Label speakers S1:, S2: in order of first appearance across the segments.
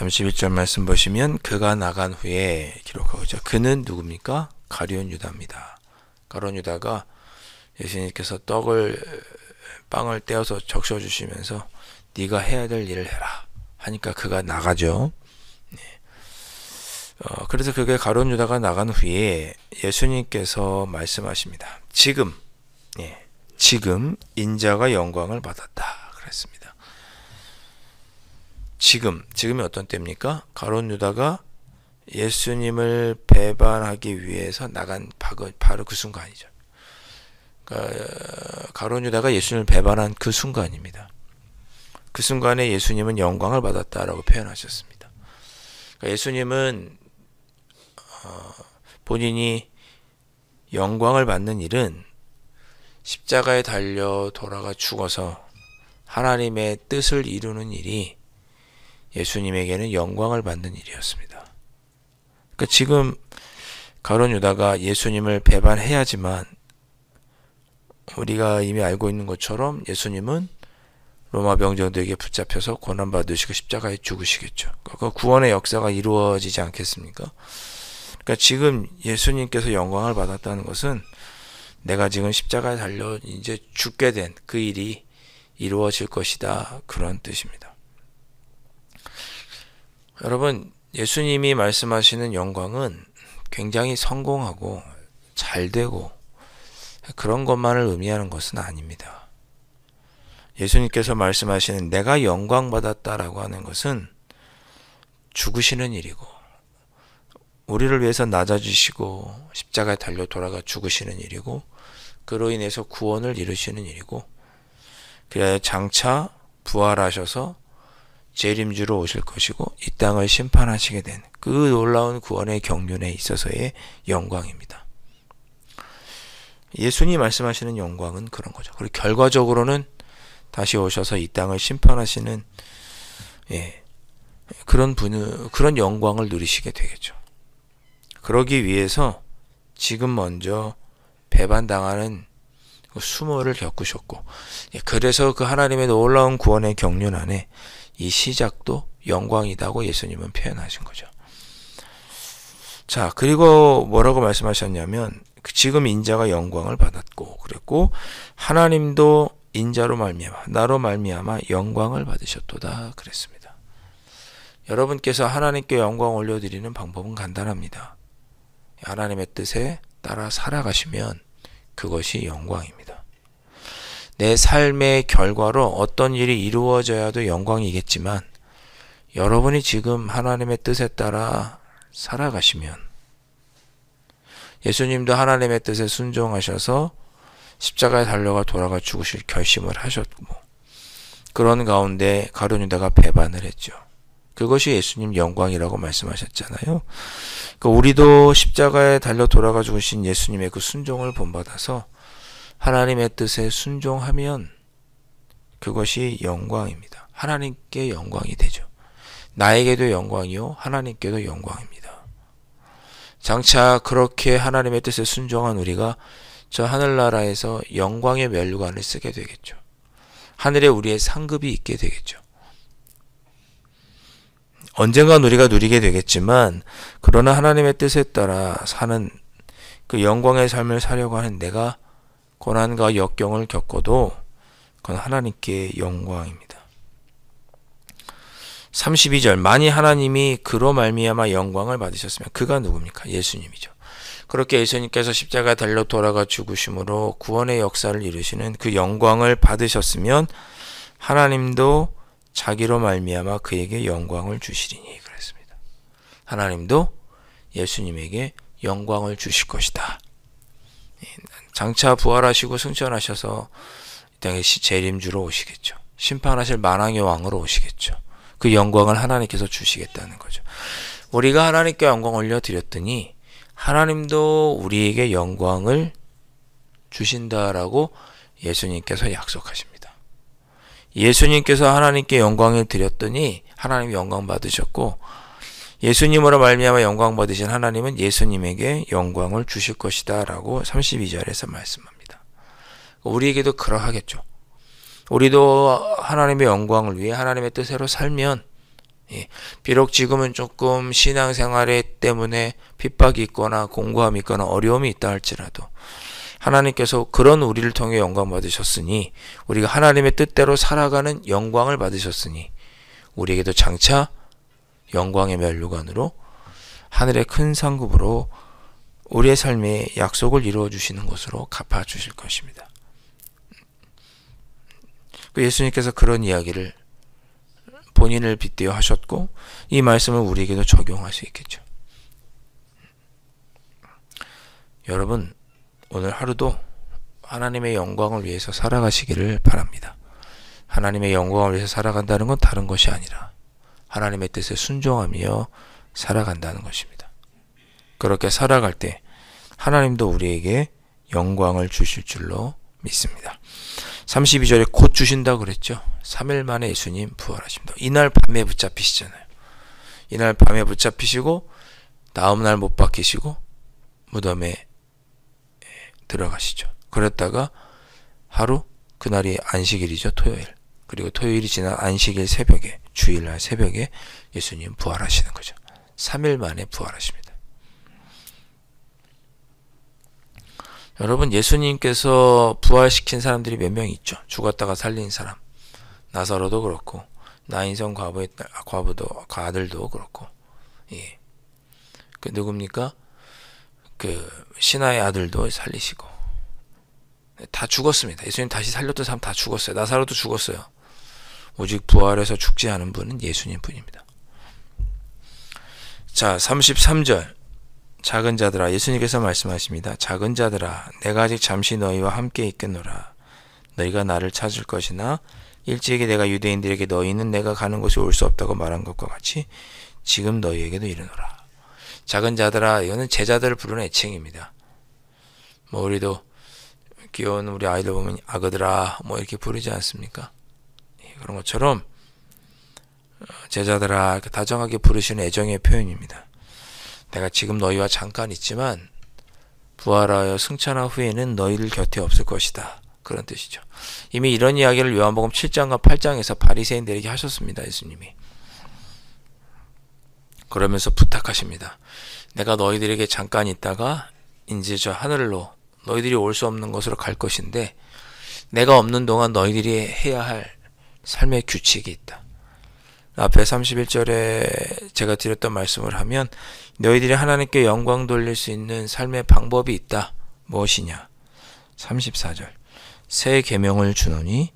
S1: 31절 말씀 보시면 그가 나간 후에 기록하고 있죠. 그는 누굽니까? 가룟 유다입니다. 가룟 유다가 예수님께서 빵을 떼어서 적셔 주시면서 네가 해야 될 일을 해라 하니까 그가 나가죠. 그래서 그게 가룟 유다가 나간 후에 예수님께서 말씀하십니다. 지금 인자가 영광을 받았다 그랬습니다. 지금이 어떤 때입니까? 가룟 유다가 예수님을 배반하기 위해서 나간 바로 그 순간이죠. 가룟 유다가 예수님을 배반한 그 순간입니다. 그 순간에 예수님은 영광을 받았다라고 표현하셨습니다. 예수님은 본인이 영광을 받는 일은 십자가에 달려 돌아가 죽어서 하나님의 뜻을 이루는 일이 예수님에게는 영광을 받는 일이었습니다. 그러니까 지금 가룟 유다가 예수님을 배반해야지만 우리가 이미 알고 있는 것처럼 예수님은 로마 병정들에게 붙잡혀서 고난받으시고 십자가에 죽으시겠죠. 그 구원의 역사가 이루어지지 않겠습니까? 그러니까 지금 예수님께서 영광을 받았다는 것은 내가 지금 십자가에 달려 이제 죽게 된 그 일이 이루어질 것이다. 그런 뜻입니다. 여러분, 예수님이 말씀하시는 영광은 굉장히 성공하고 잘 되고 그런 것만을 의미하는 것은 아닙니다. 예수님께서 말씀하시는 내가 영광 받았다라고 하는 것은 죽으시는 일이고 우리를 위해서 낮아지시고 십자가에 달려 돌아가 죽으시는 일이고 그로 인해서 구원을 이루시는 일이고 그래야 장차 부활하셔서 재림주로 오실 것이고 이 땅을 심판하시게 된 그 놀라운 구원의 경륜에 있어서의 영광입니다. 예수님이 말씀하시는 영광은 그런 거죠. 그리고 결과적으로는 다시 오셔서 이 땅을 심판하시는 그런 영광을 누리시게 되겠죠. 그러기 위해서 지금 먼저 배반당하는 수모를 겪으셨고 그래서 그 하나님의 놀라운 구원의 경륜 안에 이 시작도 영광이다고 예수님은 표현하신 거죠. 자, 그리고 뭐라고 말씀하셨냐면 지금 인자가 영광을 받았고 그랬고 하나님도 인자로 말미암아 나로 말미암아 영광을 받으셨도다 그랬습니다. 여러분께서 하나님께 영광 올려드리는 방법은 간단합니다. 하나님의 뜻에 따라 살아가시면 그것이 영광입니다. 내 삶의 결과로 어떤 일이 이루어져야도 영광이겠지만 여러분이 지금 하나님의 뜻에 따라 살아가시면 예수님도 하나님의 뜻에 순종하셔서 십자가에 달려가 돌아가 죽으실 결심을 하셨고 그런 가운데 가룟 유다가 배반을 했죠. 그것이 예수님 영광이라고 말씀하셨잖아요. 그러니까 우리도 십자가에 달려 돌아가 죽으신 예수님의 그 순종을 본받아서 하나님의 뜻에 순종하면 그것이 영광입니다. 하나님께 영광이 되죠. 나에게도 영광이요 하나님께도 영광입니다. 장차 그렇게 하나님의 뜻에 순종한 우리가 저 하늘나라에서 영광의 면류관을 쓰게 되겠죠. 하늘에 우리의 상급이 있게 되겠죠. 언젠간 우리가 누리게 되겠지만 그러나 하나님의 뜻에 따라 사는 그 영광의 삶을 살려고 하는 내가 고난과 역경을 겪어도 그건 하나님께 영광입니다. 32절 만일 하나님이 그로 말미암아 영광을 받으셨으면 그가 누굽니까? 예수님이죠. 그렇게 예수님께서 십자가에 달려 돌아가 죽으심으로 구원의 역사를 이루시는 그 영광을 받으셨으면 하나님도 자기로 말미암아 그에게 영광을 주시리니 그랬습니다. 하나님도 예수님에게 영광을 주실 것이다. 장차 부활하시고 승천하셔서 이 땅에 재림주로 오시겠죠. 심판하실 만왕의 왕으로 오시겠죠. 그 영광을 하나님께서 주시겠다는 거죠. 우리가 하나님께 영광 올려드렸더니 하나님도 우리에게 영광을 주신다라고 예수님께서 약속하십니다. 예수님께서 하나님께 영광을 드렸더니 하나님 영광 받으셨고 예수님으로 말미암아 영광 받으신 하나님은 예수님에게 영광을 주실 것이다 라고 32절에서 말씀합니다. 우리에게도 그러하겠죠. 우리도 하나님의 영광을 위해 하나님의 뜻대로 살면 예. 비록 지금은 조금 신앙생활에 때문에 핍박이 있거나 공고함이 있거나 어려움이 있다 할지라도 하나님께서 그런 우리를 통해 영광 받으셨으니, 우리가 하나님의 뜻대로 살아가는 영광을 받으셨으니 우리에게도 장차 영광의 면류관으로 하늘의 큰 상급으로 우리의 삶에 약속을 이루어 주시는 것으로 갚아 주실 것입니다. 예수님께서 그런 이야기를 본인을 빗대어 하셨고, 이 말씀을 우리에게도 적용할 수 있겠죠. 여러분, 오늘 하루도 하나님의 영광을 위해서 살아가시기를 바랍니다. 하나님의 영광을 위해서 살아간다는 건 다른 것이 아니라 하나님의 뜻에 순종하며 살아간다는 것입니다. 그렇게 살아갈 때 하나님도 우리에게 영광을 주실 줄로 믿습니다. 32절에 곧 주신다고 그랬죠. 3일 만에 예수님 부활하십니다. 이날 밤에 붙잡히시잖아요. 이날 밤에 붙잡히시고 다음날 못 박히시고 무덤에 들어가시죠. 그랬다가 하루, 그날이 안식일이죠. 토요일. 그리고 토요일이 지난 안식일 새벽에, 주일날 새벽에 예수님 부활하시는 거죠. 3일 만에 부활하십니다. 여러분, 예수님께서 부활시킨 사람들이 몇 명 있죠. 죽었다가 살린 사람. 나사로도 그렇고, 나인성 과부도, 그 아들도 그렇고, 예. 그 누굽니까? 그 신하의 아들도 살리시고, 다 죽었습니다. 예수님 다시 살렸던 사람 다 죽었어요. 나사로도 죽었어요. 오직 부활해서 죽지 않은 분은 예수님 뿐입니다. 자, 33절. 작은 자들아, 예수님께서 말씀하십니다. 작은 자들아, 내가 아직 잠시 너희와 함께 있겠노라. 너희가 나를 찾을 것이나 일찍이 내가 유대인들에게 너희는 내가 가는 곳에 올 수 없다고 말한 것과 같이 지금 너희에게도 이르노라. 작은 자들아, 이거는 제자들을 부르는 애칭입니다. 뭐 우리도 귀여운 우리 아이들 보면 아그들아 뭐 이렇게 부르지 않습니까? 그런 것처럼 제자들아 이렇게 다정하게 부르시는 애정의 표현입니다. 내가 지금 너희와 잠깐 있지만 부활하여 승천한 후에는 너희들 곁에 없을 것이다. 그런 뜻이죠. 이미 이런 이야기를 요한복음 7장과 8장에서 바리새인들에게 하셨습니다. 예수님이. 그러면서 부탁하십니다. 내가 너희들에게 잠깐 있다가 이제 저 하늘로 너희들이 올 수 없는 곳으로 갈 것인데 내가 없는 동안 너희들이 해야 할 삶의 규칙이 있다. 앞에 31절에 제가 드렸던 말씀을 하면 너희들이 하나님께 영광 돌릴 수 있는 삶의 방법이 있다. 무엇이냐? 34절. 새 계명을 주노니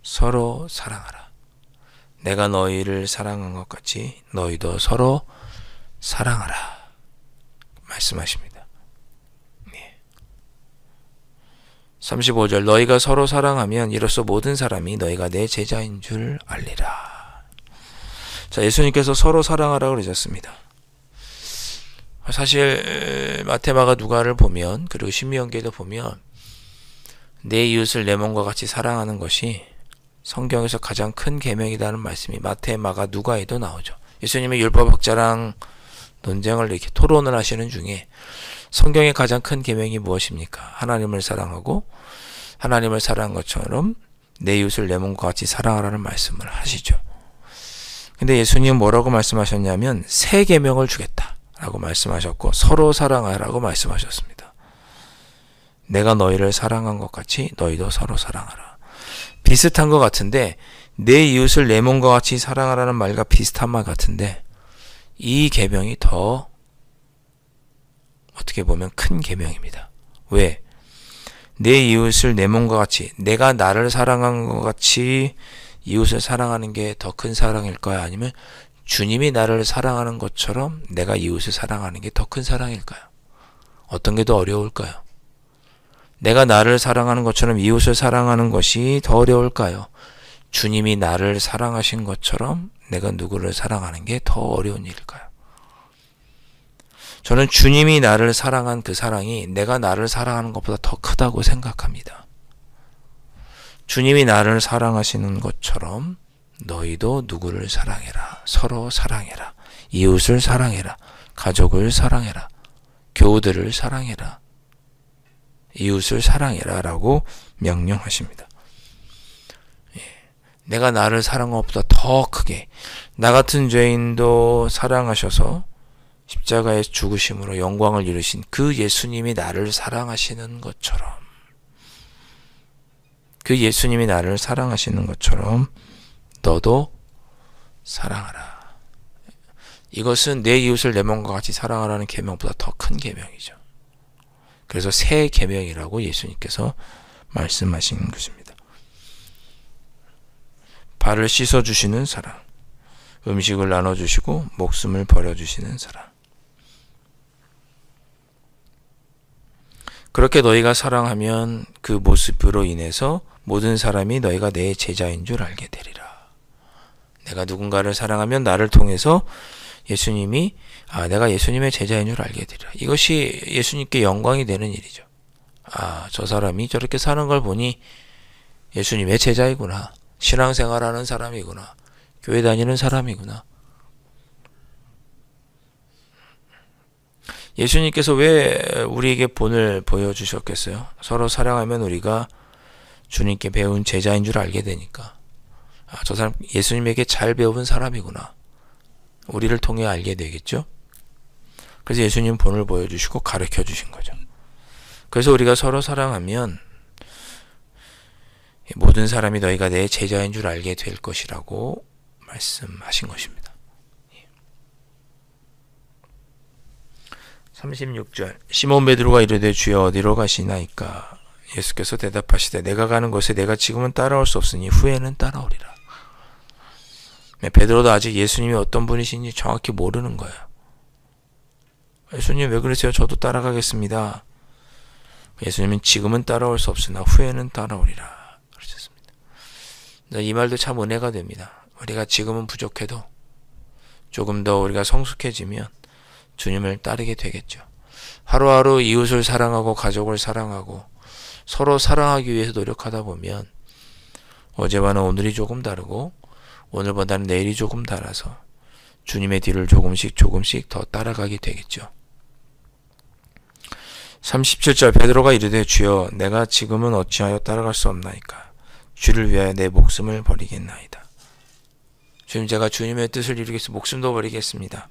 S1: 서로 사랑하라. 내가 너희를 사랑한 것 같이 너희도 서로 사랑하라. 말씀하십니다. 35절. 너희가 서로 사랑하면 이로써 모든 사람이 너희가 내 제자인 줄 알리라. 자, 예수님께서 서로 사랑하라고 그러셨습니다. 사실 마태마가 누가를 보면, 그리고 신명기도 보면 내 이웃을 내 몸과 같이 사랑하는 것이 성경에서 가장 큰 계명이라는 말씀이 마태마가 누가에도 나오죠. 예수님의 율법학자랑 논쟁을 이렇게 토론을 하시는 중에 성경의 가장 큰 계명이 무엇입니까? 하나님을 사랑하고 하나님을 사랑한 것처럼 내 이웃을 내 몸과 같이 사랑하라는 말씀을 하시죠. 근데 예수님은 뭐라고 말씀하셨냐면 새 계명을 주겠다라고 말씀하셨고 서로 사랑하라고 말씀하셨습니다. 내가 너희를 사랑한 것 같이 너희도 서로 사랑하라. 비슷한 것 같은데, 내 이웃을 내 몸과 같이 사랑하라는 말과 비슷한 말 같은데 이 계명이 더 어떻게 보면 큰 계명입니다. 왜? 내 이웃을 내 몸과 같이, 내가 나를 사랑한 것 같이 이웃을 사랑하는 게 더 큰 사랑일까요? 아니면 주님이 나를 사랑하는 것처럼 내가 이웃을 사랑하는 게 더 큰 사랑일까요? 어떤 게 더 어려울까요? 내가 나를 사랑하는 것처럼 이웃을 사랑하는 것이 더 어려울까요? 주님이 나를 사랑하신 것처럼 내가 누구를 사랑하는 게 더 어려운 일일까요? 저는 주님이 나를 사랑한 그 사랑이 내가 나를 사랑하는 것보다 더 크다고 생각합니다. 주님이 나를 사랑하시는 것처럼 너희도 누구를 사랑해라. 서로 사랑해라. 이웃을 사랑해라. 가족을 사랑해라. 교우들을 사랑해라. 이웃을 사랑해라 라고 명령하십니다. 내가 나를 사랑한 것보다 더 크게 나 같은 죄인도 사랑하셔서 십자가에 죽으심으로 영광을 이루신 그 예수님이 나를 사랑하시는 것처럼, 그 예수님이 나를 사랑하시는 것처럼 너도 사랑하라. 이것은 내 이웃을 내 몸과 같이 사랑하라는 계명보다 더 큰 계명이죠. 그래서 새 계명이라고 예수님께서 말씀하신 것입니다. 발을 씻어주시는 사랑, 음식을 나눠주시고 목숨을 버려주시는 사랑. 그렇게 너희가 사랑하면 그 모습으로 인해서 모든 사람이 너희가 내 제자인 줄 알게 되리라. 내가 누군가를 사랑하면 나를 통해서 예수님이 내가 예수님의 제자인 줄 알게 되리라. 이것이 예수님께 영광이 되는 일이죠. 저 사람이 저렇게 사는 걸 보니 예수님의 제자이구나. 신앙생활하는 사람이구나. 교회 다니는 사람이구나. 예수님께서 왜 우리에게 본을 보여주셨겠어요? 서로 사랑하면 우리가 주님께 배운 제자인 줄 알게 되니까. 저 사람 예수님에게 잘 배운 사람이구나. 우리를 통해 알게 되겠죠? 그래서 예수님 본을 보여주시고 가르쳐 주신 거죠. 그래서 우리가 서로 사랑하면 모든 사람이 너희가 내 제자인 줄 알게 될 것이라고 말씀하신 것입니다. 36절 시몬 베드로가 이르되 주여 어디로 가시나이까? 예수께서 대답하시되 내가 가는 곳에 내가 지금은 따라올 수 없으니 후에는 따라오리라. 베드로도 아직 예수님이 어떤 분이신지 정확히 모르는 거예요. 예수님 왜 그러세요? 저도 따라가겠습니다. 예수님은 지금은 따라올 수 없으나 후에는 따라오리라 그러셨습니다. 이 말도 참 은혜가 됩니다. 우리가 지금은 부족해도 조금 더 우리가 성숙해지면 주님을 따르게 되겠죠. 하루하루 이웃을 사랑하고 가족을 사랑하고 서로 사랑하기 위해서 노력하다 보면 어제와는 오늘이 조금 다르고 오늘보다는 내일이 조금 달라서 주님의 뒤를 조금씩 더 따라가게 되겠죠. 37절 베드로가 이르되 주여 내가 지금은 어찌하여 따라갈 수 없나이까? 주를 위하여 내 목숨을 버리겠나이다. 주님 제가 주님의 뜻을 이루기 위해서 목숨도 버리겠습니다.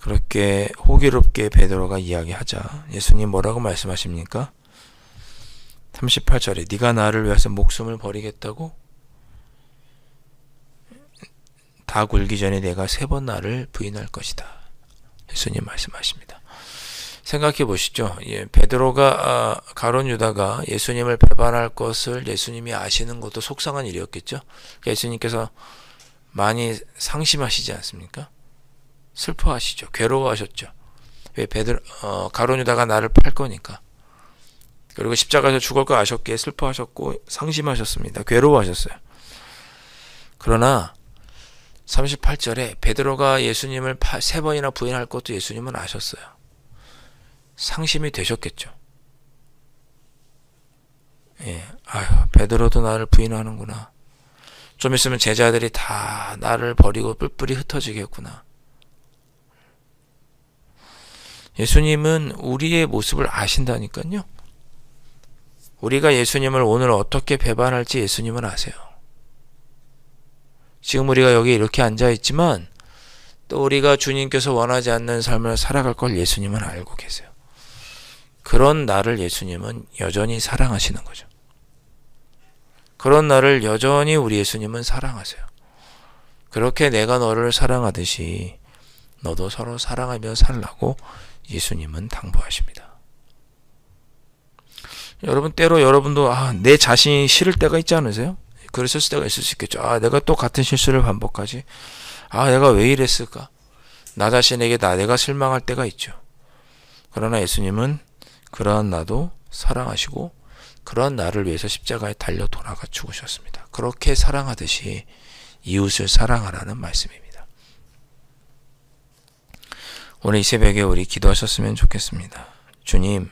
S1: 그렇게 호기롭게 베드로가 이야기하자 예수님 뭐라고 말씀하십니까? 38절에 네가 나를 위해서 목숨을 버리겠다고? 다 굴기 전에 내가 3번 나를 부인할 것이다. 예수님 말씀하십니다. 생각해 보시죠. 베드로가 가룟 유다가 예수님을 배반할 것을 예수님이 아시는 것도 속상한 일이었겠죠. 예수님께서 많이 상심하시지 않습니까? 슬퍼하시죠. 괴로워하셨죠. 왜 가룟 유다가 나를 팔 거니까. 그리고 십자가에서 죽을 거 아셨기에 슬퍼하셨고 상심하셨습니다. 괴로워하셨어요. 그러나 38절에 베드로가 예수님을 3번이나 부인할 것도 예수님은 아셨어요. 상심이 되셨겠죠. 베드로도 나를 부인하는구나. 좀 있으면 제자들이 다 나를 버리고 뿔뿔이 흩어지겠구나. 예수님은 우리의 모습을 아신다니까요. 우리가 예수님을 오늘 어떻게 배반할지 예수님은 아세요. 지금 우리가 여기 이렇게 앉아있지만 또 우리가 주님께서 원하지 않는 삶을 살아갈 걸 예수님은 알고 계세요. 그런 나를 예수님은 여전히 사랑하시는 거죠. 그런 나를 여전히 우리 예수님은 사랑하세요. 그렇게 내가 너를 사랑하듯이 너도 서로 사랑하며 살라고 예수님은 당부하십니다. 여러분 때로 여러분도 내 자신이 싫을 때가 있지 않으세요? 그랬을 때가 있을 수 있겠죠. 내가 또 같은 실수를 반복하지. 내가 왜 이랬을까? 나 자신에게 내가 실망할 때가 있죠. 그러나 예수님은 그러한 나도 사랑하시고 그러한 나를 위해서 십자가에 달려 돌아가 죽으셨습니다. 그렇게 사랑하듯이 이웃을 사랑하라는 말씀입니다. 오늘 이 새벽에 우리 기도하셨으면 좋겠습니다. 주님,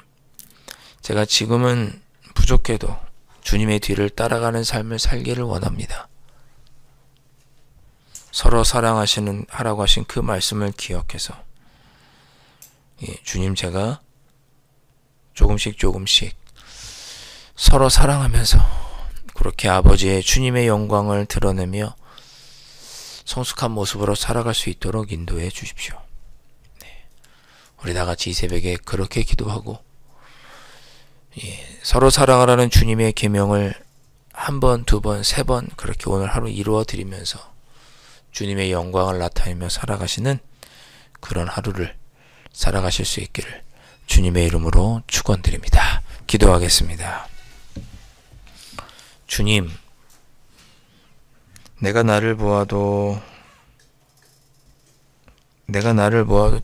S1: 제가 지금은 부족해도 주님의 뒤를 따라가는 삶을 살기를 원합니다. 서로 하라고 하신 그 말씀을 기억해서 주님 제가 조금씩 서로 사랑하면서 그렇게 아버지의 주님의 영광을 드러내며 성숙한 모습으로 살아갈 수 있도록 인도해 주십시오. 네. 우리 다 같이 이 새벽에 그렇게 기도하고 서로 사랑하라는 주님의 계명을 한 번, 두 번, 세 번 그렇게 오늘 하루 이루어 드리면서 주님의 영광을 나타내며 살아가시는 그런 하루를 살아가실 수 있기를 주님의 이름으로 축원드립니다. 기도하겠습니다. 주님, 내가 나를 보아도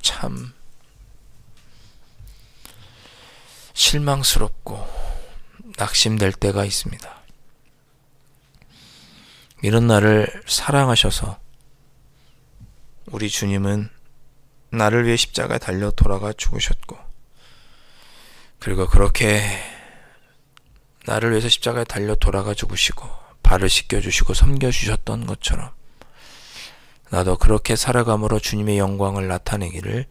S1: 참 실망스럽고 낙심될 때가 있습니다. 이런 나를 사랑하셔서 우리 주님은 나를 위해 십자가에 달려 돌아가 죽으셨고, 그리고 그렇게 나를 위해서 십자가에 달려 돌아가 죽으시고 발을 씻겨주시고 섬겨주셨던 것처럼 나도 그렇게 살아감으로 주님의 영광을 나타내기를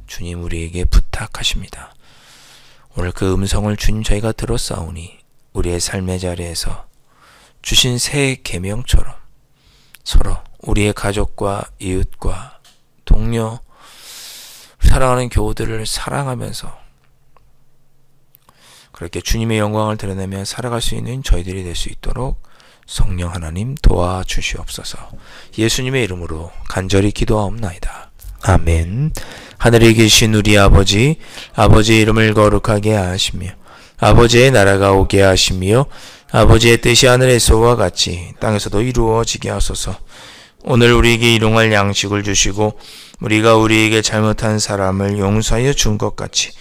S1: 주님 우리에게 부탁하십니다. 오늘 그 음성을 주님 저희가 들었사오니 우리의 삶의 자리에서 주신 새 계명처럼 서로 우리의 가족과 이웃과 동료, 사랑하는 교우들을 사랑하면서 그렇게 주님의 영광을 드러내며 살아갈 수 있는 저희들이 될 수 있도록 성령 하나님 도와주시옵소서. 예수님의 이름으로 간절히 기도하옵나이다. 아멘. 하늘에 계신 우리 아버지, 아버지의 이름을 거룩하게 하시며 아버지의 나라가 오게 하시며 아버지의 뜻이 하늘에서와 같이 땅에서도 이루어지게 하소서. 오늘 우리에게 일용할 양식을 주시고 우리가 우리에게 잘못한 사람을 용서하여 준 것 같이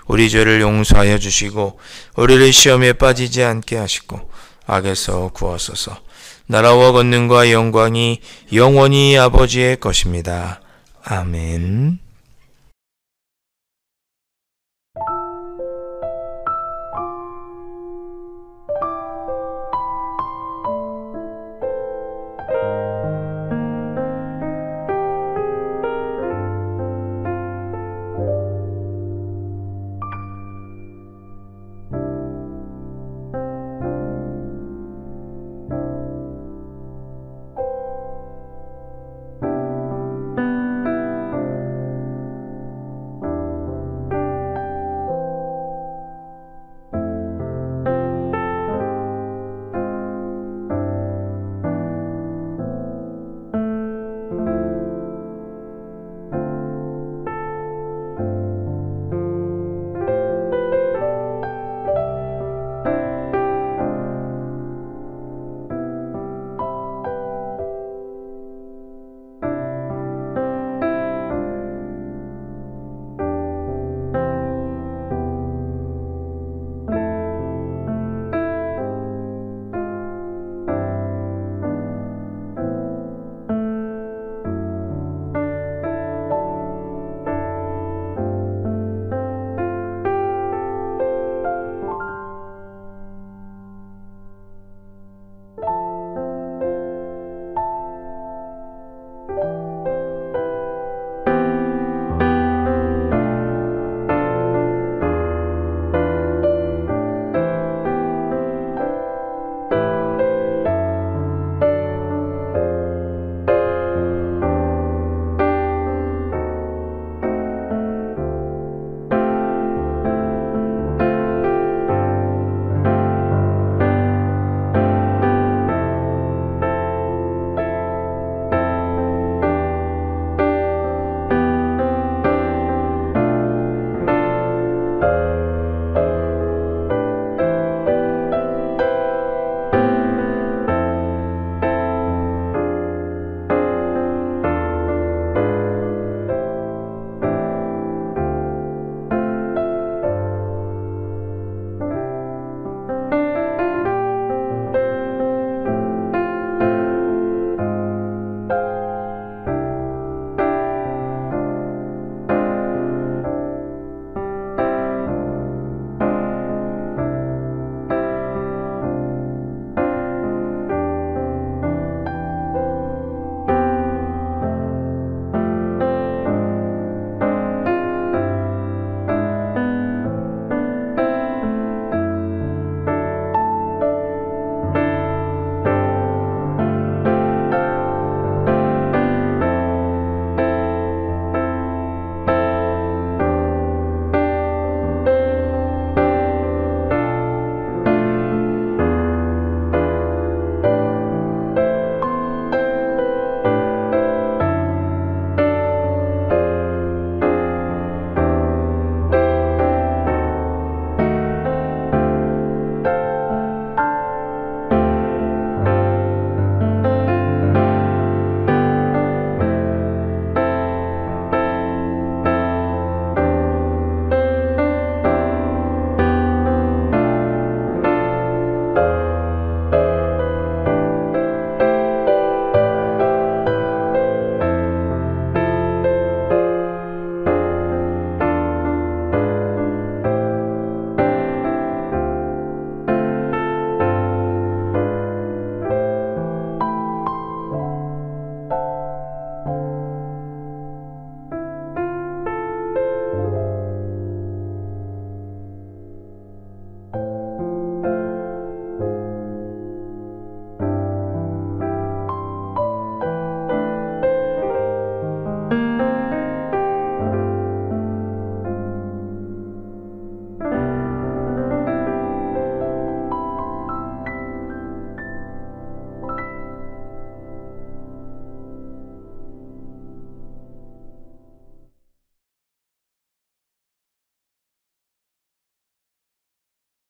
S1: 우리 죄를 용서하여 주시고 우리를 시험에 빠지지 않게 하시고 악에서 구하소서. 나라와 권능과 영광이 영원히 아버지의 것입니다. 아멘.